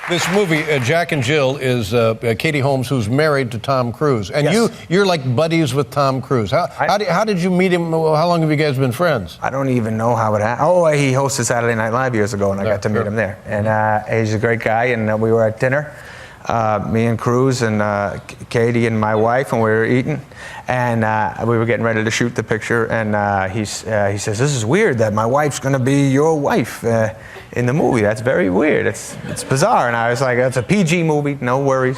This movie, Jack and Jill, is Katie Holmes, who's married to Tom Cruise. And yes. you're like buddies with Tom Cruise. How did you meet him? How long have you guys been friends? I don't even know how it happened. Oh, he hosted Saturday Night Live years ago, and I got to meet him there. And he's a great guy, and we were at dinner, me and Cruise and Katie and my wife, and we were eating. And we were getting ready to shoot the picture, and he says, "This is weird that my wife's going to be your wife in the movie. That's very weird. It's bizarre." And I was like, "It's a PG movie, no worries.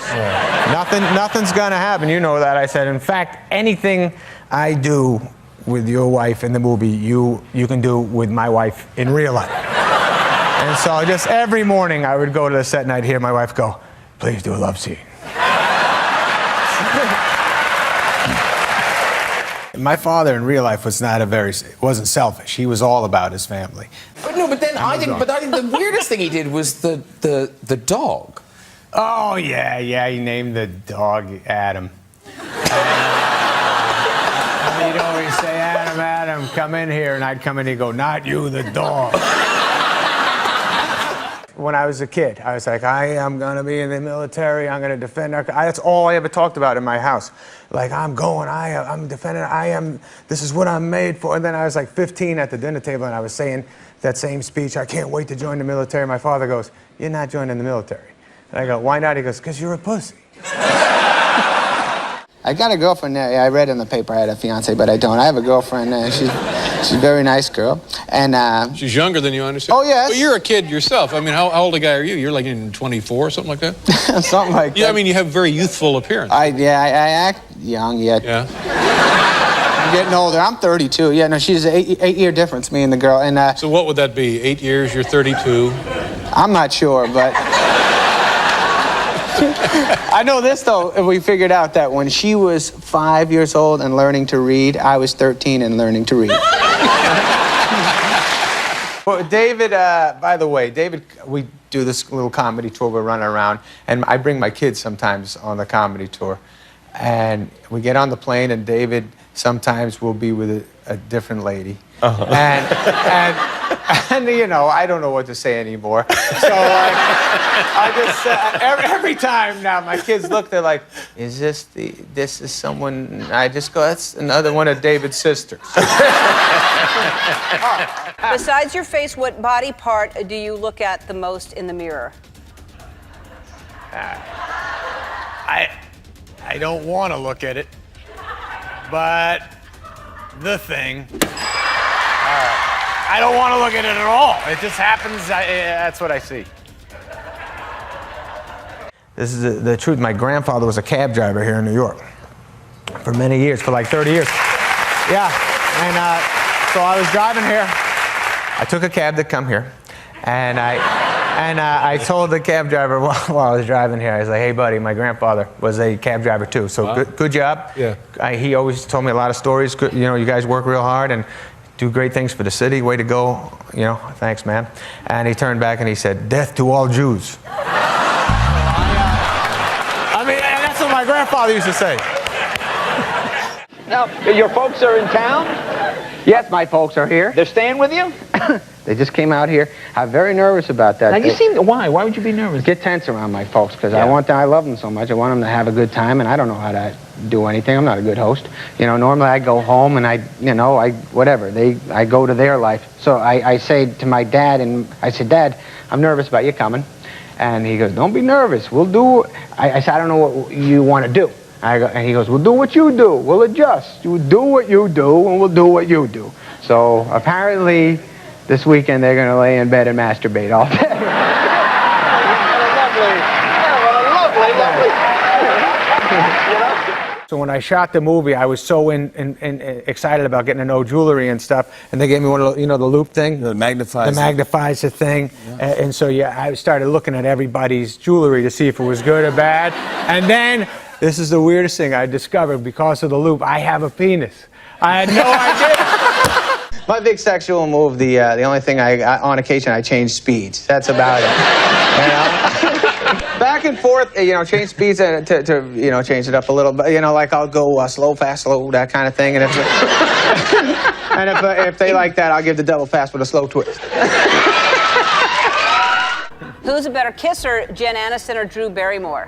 Nothing's going to happen. You know that." I said, "In fact, anything I do with your wife in the movie, you can do with my wife in real life." And so just every morning I would go to the set and I'd hear my wife go, "Please do a love scene." My father in real life wasn't selfish. He was all about his family. But I think the weirdest thing he did was the dog. Oh yeah, he named the dog Adam. He'd always say, Adam, come in here, and I'd come in and he'd go, "Not you, the dog." When I was a kid, I was like, I am going to be in the military, I'm going to defend our country. That's all I ever talked about in my house. Like, I'm defending, this is what I'm made for. And then I was like 15 at the dinner table, and I was saying that same speech, I can't wait to join the military. My father goes, "You're not joining the military." And I go, "Why not?" He goes, "Because you're a pussy." I got a girlfriend there. I read in the paper I had a fiance, but I don't. I have a girlfriend. She's a very nice girl. And she's younger than you, I understand? Oh, yes. But you're a kid yourself. I mean, how old a guy are you? You're like in 24 or something like that? Something like that. Yeah, I mean, you have very youthful appearance. I act young yet. Yeah. I'm getting older. I'm 32. Yeah, no, she's an eight-year difference, me and the girl. And so what would that be? 8 years, you're 32? I'm not sure, but... I know this, though. We figured out that when she was 5 years old and learning to read, I was 13 and learning to read. Well, David, by the way, we do this little comedy tour, we're running around, and I bring my kids sometimes on the comedy tour. And we get on the plane, and David sometimes will be with a different lady. Uh-huh. And you know, I don't know what to say anymore. So I just every time now my kids look, they're like, "Is this is someone?" I just go, "That's another one of David's sisters." Besides your face, what body part do you look at the most in the mirror? I don't want to look at it, but the thing. I don't want to look at it at all. It just happens. That's what I see. This is the truth. My grandfather was a cab driver here in New York for many years, for like 30 years. Yeah, and so I was driving here. I took a cab to come here, and I told the cab driver while I was driving here, I was like, "Hey, buddy, my grandfather was a cab driver too. So wow. Good job." Yeah. He always told me a lot of stories. Good, you know, you guys work real hard and do great things for the city. Way to go. You know, thanks, man. And he turned back and he said, "Death to all Jews." I mean, that's what my grandfather used to say. Now, your folks are in town? Yes, my folks are here. They're staying with you? They just came out here. I'm very nervous about that. Now, you seem... Why? Why would you be nervous? Get tense around my folks, because yeah. I love them so much. I want them to have a good time, and I don't know how to do anything. I'm not a good host. You know, normally I go home and I go to their life. So I say to my dad, and I said, "Dad, I'm nervous about you coming." And he goes, "Don't be nervous. We'll do..." I said, "I don't know what you want to do." And he goes, "We'll do what you do. We'll adjust. You do what you do, and we'll do what you do." So apparently, this weekend they're going to lay in bed and masturbate all day. Lovely. So when I shot the movie, I was so excited about getting to know jewelry and stuff, and they gave me one of the, the loop thing. The magnifies. The magnifies the thing. Yeah. And so, I started looking at everybody's jewelry to see if it was good or bad. And then, this is the weirdest thing I discovered, because of the loop, I have a penis. I had no idea. My big sexual move, the only thing on occasion I change speeds. That's about it. Back and forth, change speeds to change it up a little. But like I'll go slow, fast, slow, that kind of thing. And if they like that, I'll give the double fast with a slow twist. Who's a better kisser, Jen Aniston or Drew Barrymore?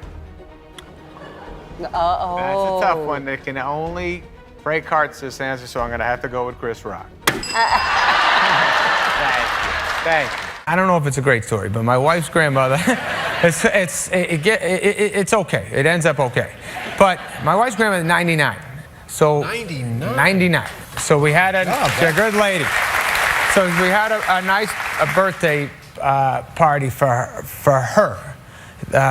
Uh-oh. That's a tough one. They can only break hearts this answer, so I'm going to have to go with Chris Rock. Thank you. Thank you. I don't know if it's a great story, but my wife's grandmother, it's okay. It ends up okay. But my wife's grandmother is 99. So 99. So we had a good lady. So we had a nice birthday party for her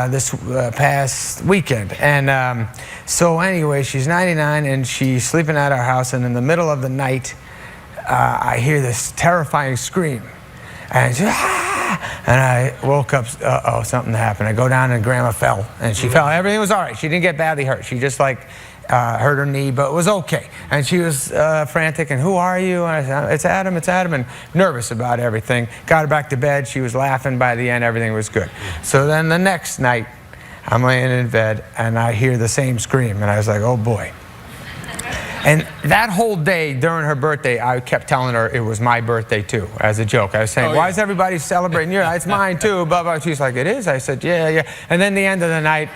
this past weekend. And so anyway, she's 99 and she's sleeping at our house, and in the middle of the night, I hear this terrifying scream. And I woke up, uh-oh, something happened. I go down and Grandma fell, and she fell. Everything was all right. She didn't get badly hurt. She just hurt her knee, but it was okay. And she was frantic, and who are you? And I said, it's Adam, and nervous about everything. Got her back to bed. She was laughing. By the end, everything was good. So then the next night, I'm laying in bed, and I hear the same scream, and I was like, oh boy. And that whole day during her birthday, I kept telling her it was my birthday too, as a joke. I was saying, why is everybody celebrating yours? It's mine too, blah, blah. She's like, it is? I said, yeah. And then the end of the night,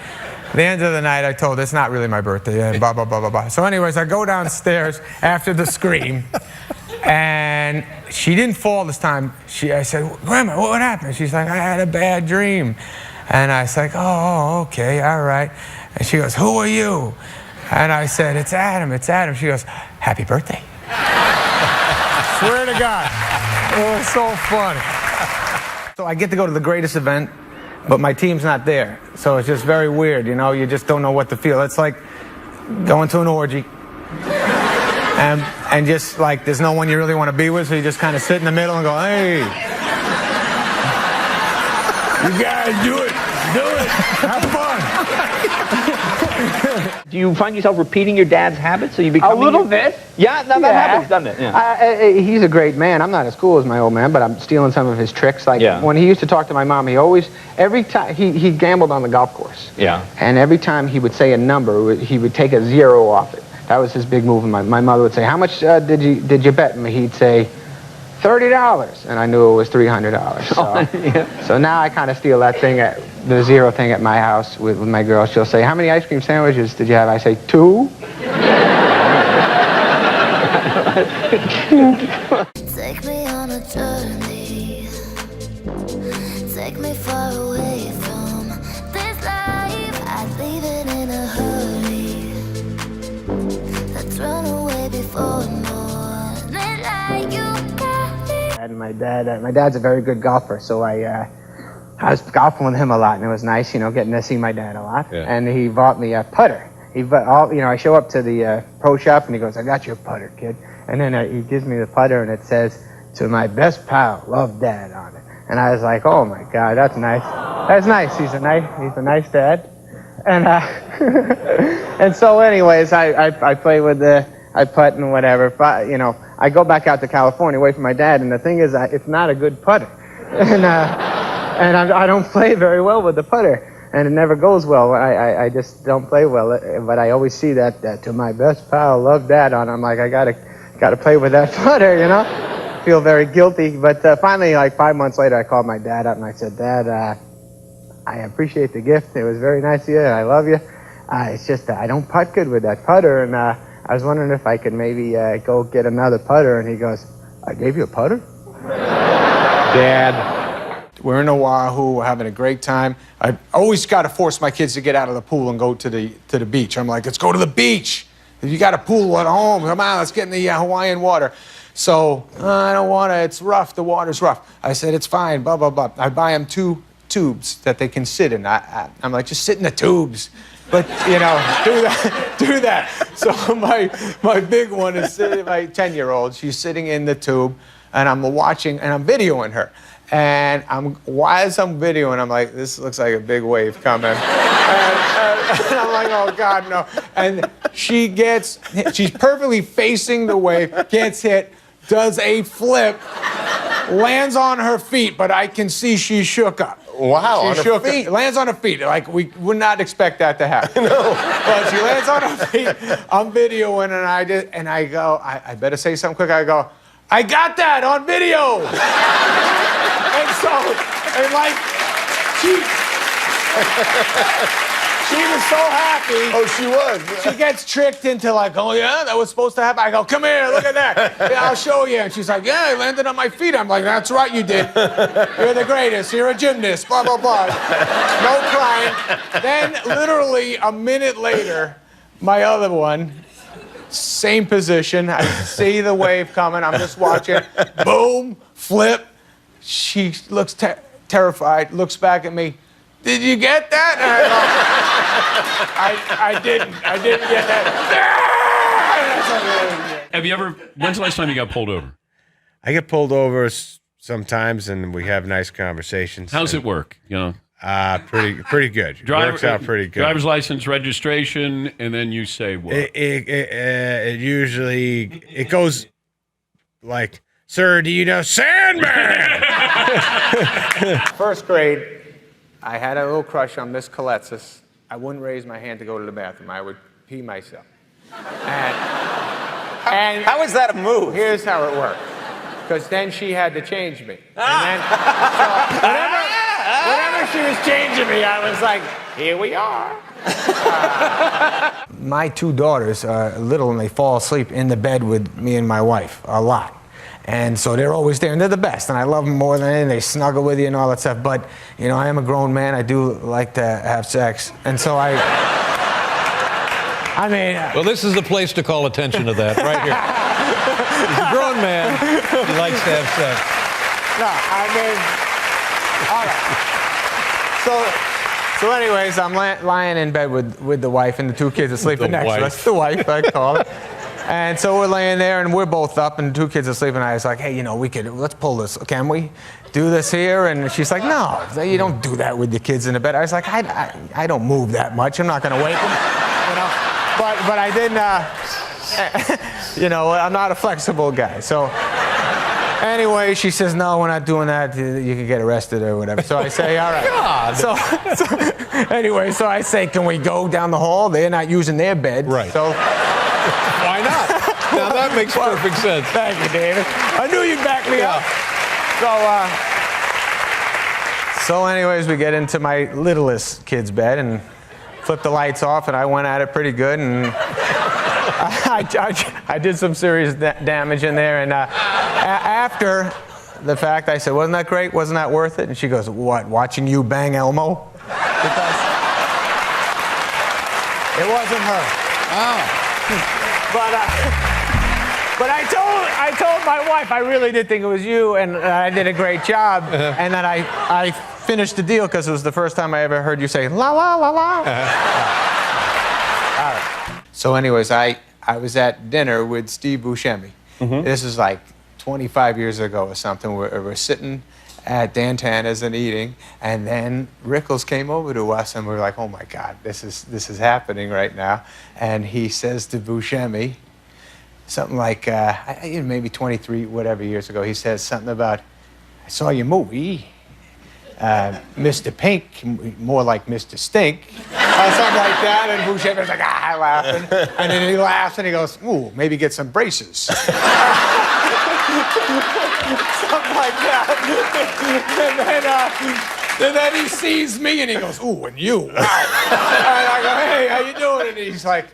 I told her it's not really my birthday, and blah, blah, blah, blah, blah. So anyways, I go downstairs after the scream, and she didn't fall this time. I said, Grandma, what happened? She's like, I had a bad dream. And I was like, oh, okay, all right. And she goes, who are you? And I said, it's Adam. She goes, happy birthday. Swear to God. It was so funny. So I get to go to the greatest event, but my team's not there. So it's just very weird, you know? You just don't know what to feel. It's like going to an orgy. And just like there's no one you really want to be with, so you just kind of sit in the middle and go, hey. You guys do it. Have fun. Do you find yourself repeating your dad's habits? So you become A little bit. Yeah, that happens, doesn't it? Yeah. He's a great man. I'm not as cool as my old man, but I'm stealing some of his tricks. Like when he used to talk to my mom, every time he gambled on the golf course. Yeah. And every time he would say a number, he would take a zero off it. That was his big move. And my mother would say, how much did you bet me? He'd say, $30, and I knew it was $300. So, so now I kind of steal that thing, the zero thing at my house with my girl. She'll say, how many ice cream sandwiches did you have? I say, 2. Take me on a journey. Take me far away from this life. I'd leave it in a hurry. Let's run away before morning light. You And my dad's a very good golfer, so I was golfing with him a lot, and it was nice, getting to see my dad a lot. Yeah. And he bought me a putter. I show up to the pro shop, and he goes, I got you a putter, kid. And then he gives me the putter, and it says, to my best pal, love, Dad, on it. And I was like, oh my God, that's nice. That's nice. He's a nice dad. And and so, anyways, I play with I putt and whatever. But, I go back out to California away from my dad, and the thing is, it's not a good putter. And I don't play very well with the putter, and it never goes well. I just don't play well. But I always see that to my best pal, love, Dad, on. I'm like, I gotta play with that putter, Feel very guilty. But finally, like 5 months later, I called my dad up and I said, Dad, I appreciate the gift. It was very nice of you, and I love you. It's just I don't putt good with that putter, and I was wondering if I could maybe go get another putter. And he goes, I gave you a putter? Dad, we're in Oahu, we're having a great time. I always got to force my kids to get out of the pool and go to the beach. I'm like, let's go to the beach. If you got a pool at home, come on, let's get in the Hawaiian water. So, I don't want to, it's rough, the water's rough. I said, it's fine, blah, blah, blah. I buy them 2 tubes that they can sit in. I'm like, just sit in the tubes. But, do that. So my big one is sitting, my 10-year-old, she's sitting in the tube, and I'm watching, and I'm videoing her. And as I'm videoing, I'm like, this looks like a big wave coming. And I'm like, oh God, no. And she's perfectly facing the wave, gets hit, does a flip, lands on her feet, but I can see she shook up. Wow, she on shook her feet. Lands on her feet. Like, we would not expect that to happen. No. But she lands on her feet. I'm videoing, and I go, I better say something quick. I go, I got that on video. And She was so happy. Oh, she was. She gets tricked into like, oh yeah, that was supposed to happen. I go, come here, look at that. Yeah, I'll show you. And she's like, yeah, I landed on my feet. I'm like, that's right, you did. You're the greatest. You're a gymnast. Blah blah blah. No crying. Then literally a minute later, my other one, same position. I see the wave coming. I'm just watching. Boom, flip. She looks terrified. Looks back at me. Did you get that? And I didn't get that. Have you ever, when's the last time you got pulled over? I get pulled over sometimes, and we have nice conversations. How's it work? You know, pretty good. Works out pretty good. Driver's license, registration, and then you say what? It usually goes like, sir, do you know Sandler? First grade, I had a little crush on Miss Coletsis. I wouldn't raise my hand to go to the bathroom. I would pee myself. And How is that a move? here's how it worked. Because then she had to change me. And then, so whenever she was changing me, I was like, here we are. My two daughters are little and they fall asleep in the bed with me and my wife a lot. And so they're always there, and they're the best, and I love them more than anything. They snuggle with you and all that stuff. But, you know, I am a grown man. I do like to have sex. And so I mean... Well, this is the place to call attention to that, right here. He's a grown man. He likes to have sex. No, I mean... All right. So anyways, I'm lying in bed with the wife, and the two kids are sleeping next to us. That's the wife, I call it. And so we're laying there, and we're both up, and the two kids are sleeping. And I was like, hey, you know, let's pull this. Can we do this here? And she's like, no, you don't do that with your kids in the bed. I was like, I don't move that much. I'm not going to wake them, you know. But I didn't, you know, I'm not a flexible guy. So anyway, she says, no, we're not doing that. You can get arrested or whatever. So I say, all right. God. So anyway, so I say, can we go down the hall? They're not using their bed. Right. So... Why not? Now that makes perfect sense. Thank you, David. I knew you'd back me up. So anyways, we get into my littlest kid's bed and flip the lights off, and I went at it pretty good, and I did some serious damage in there. And after the fact, I said, wasn't that great? Wasn't that worth it? And she goes, what, watching you bang Elmo? Because it wasn't her. Oh. But I told my wife I really did think it was you, and I did a great job, and then I finished the deal because it was the first time I ever heard you say la la la la. All right. So anyways, I was at dinner with Steve Buscemi. This is like 25 years ago or something. We're sitting at Dan Tana's and eating, and then Rickles came over to us, and we were like, oh my God, this is happening right now. And he says to Buscemi, something like, maybe 23, whatever years ago, he says something about, I saw your movie, Mr. Pink, more like Mr. Stink, or something like that. And Buscemi's like, laughing. And then he laughs and he goes, ooh, maybe get some braces. Something like that. And then he sees me and he goes, ooh, and you, wow. And I go, hey, how you doing? And he's like,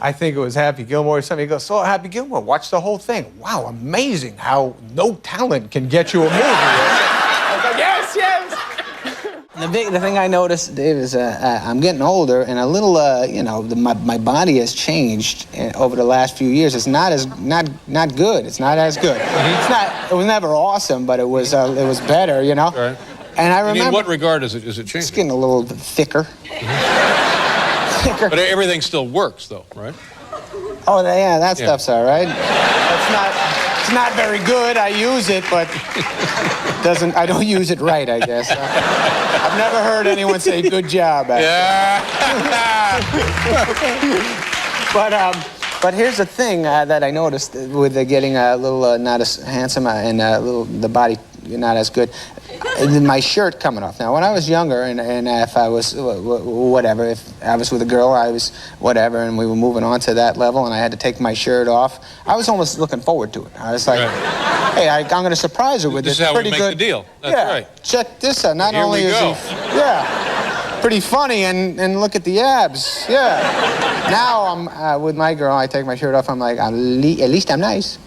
I think it was Happy Gilmore or something. He goes, so Happy Gilmore, watch the whole thing. Wow, amazing how no talent can get you a movie. I was like, yes. The thing I noticed, Dave, is I'm getting older, and a little, you know, my body has changed over the last few years. It's not good. It's not as good. It was never awesome, but it was better, you know. Right. And I remember. In what regard is it changing? It's getting a little thicker. But everything still works, though, right? Oh, yeah, that stuff's all right. It's not very good. I use it, but I don't use it right, I guess. I've never heard anyone say good job. Yeah. But here's the thing that I noticed with getting a little not as handsome and the body not as good. My shirt coming off. Now, when I was younger, and if I was whatever, if I was with a girl, I was whatever, and we were moving on to that level, and I had to take my shirt off, I was almost looking forward to it. I was like, hey, I'm going to surprise her with this is how pretty we make good the deal. That's right. Check this out. Not Here only we is go. he Yeah. Pretty funny, and look at the abs. Yeah. Now I'm with my girl. I take my shirt off. I'm like, at least I'm nice.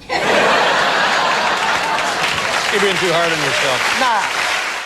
You're being too hard on yourself. Nah.